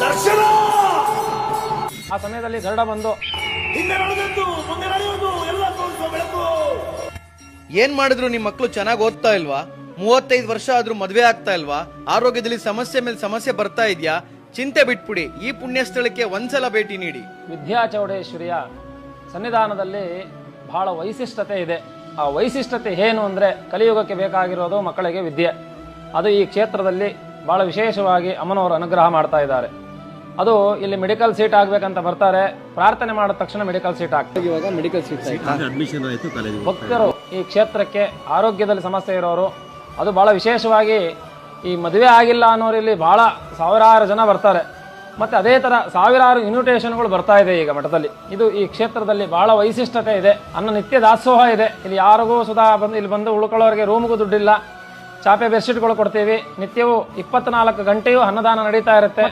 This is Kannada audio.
ದರ್ಶನ ಆ ಸಮಯದಲ್ಲಿ ಗರುಡ ಬಂದು ಹಿಂದೆ ನಡೆದದ್ದು ಮುಂದೆ ನಡೆಯುವುದು ಎಲ್ಲ ತೋರಿಸುವ ಬೆಳಕು. ಏನ್ ಮಾಡಿದ್ರು ನಿಮ್ ಮಕ್ಳು ಚೆನ್ನಾಗಿ ಓದ್ತಾ ಇಲ್ವಾ? 35 ವರ್ಷ ಆದ್ರೂ ಮದ್ವೆ ಆಗ್ತಾ ಇಲ್ವಾ? ಆರೋಗ್ಯದಲ್ಲಿ ಸಮಸ್ಯೆ ಮೇಲೆ ಸಮಸ್ಯೆ ಬರ್ತಾ ಇದ್ಯಾ? ಚಿಂತೆ ಬಿಟ್ಬಿಡಿ, ಈ ಪುಣ್ಯ ಸ್ಥಳಕ್ಕೆ ಒಂದ್ಸಲ ಭೇಟಿ ನೀಡಿ. ವಿದ್ಯಾಚೌಡೇಶ್ವರಿಯ ಸನ್ನಿಧಾನದಲ್ಲಿ ಬಹಳ ವೈಶಿಷ್ಟ್ಯತೆ ಇದೆ. ಆ ವೈಶಿಷ್ಟ್ಯತೆ ಏನು ಅಂದರೆ ಕಲಿಯುಗಕ್ಕೆ ಬೇಕಾಗಿರೋದು ಮಕ್ಕಳಿಗೆ ವಿದ್ಯೆ. ಅದು ಈ ಕ್ಷೇತ್ರದಲ್ಲಿ ಬಹಳ ವಿಶೇಷವಾಗಿ ಅಮ್ಮನವರು ಅನುಗ್ರಹ ಮಾಡ್ತಾ ಇದ್ದಾರೆ. ಅದು ಇಲ್ಲಿ ಮೆಡಿಕಲ್ ಸೀಟ್ ಆಗ್ಬೇಕಂತ ಬರ್ತಾರೆ, ಪ್ರಾರ್ಥನೆ ಮಾಡಿದ ತಕ್ಷಣ ಮೆಡಿಕಲ್ ಸೀಟ್ ಆಗ್ತದೆ. ಇವಾಗ ಮೆಡಿಕಲ್ ಸೀಟ್ ಅಡ್ಮಿಷನ್ ಆಯಿತು ಕಾಲೇಜಿಗೆ. ಭಕ್ತರು ಈ ಕ್ಷೇತ್ರಕ್ಕೆ ಆರೋಗ್ಯದಲ್ಲಿ ಸಮಸ್ಯೆ ಇರೋರು, ಅದು ಬಹಳ ವಿಶೇಷವಾಗಿ ಈ ಮದುವೆ ಆಗಿಲ್ಲ ಅನ್ನೋರು ಇಲ್ಲಿ ಬಹಳ ಸಾವಿರಾರು ಜನ ಬರ್ತಾರೆ. ಮತ್ತು ಅದೇ ಥರ ಸಾವಿರಾರು ಇನ್ವಿಟೇಷನ್ಗಳು ಬರ್ತಾ ಇದೆ ಈಗ ಮಠದಲ್ಲಿ. ಇದು ಈ ಕ್ಷೇತ್ರದಲ್ಲಿ ಬಹಳ ವೈಶಿಷ್ಟ್ಯತೆ ಇದೆ. ಅನ್ನ ನಿತ್ಯ ದಾಸೋಹ ಇದೆ. ಇಲ್ಲಿ ಯಾರಿಗೂ ಸುಧಾ ಬಂದು ಇಲ್ಲಿ ಬಂದು ಉಳ್ಕೊಳ್ಳೋರಿಗೆ ರೂಮ್ಗೂ ದುಡ್ಡಿಲ್ಲ. ಚಾಪೆ ಬೆಡ್ಶೀಟ್ಗಳು ಕೊಡ್ತೀವಿ. ನಿತ್ಯವೂ 24 ಗಂಟೆಯೂ ಅನ್ನದಾನ ನಡೀತಾ ಇರುತ್ತೆ.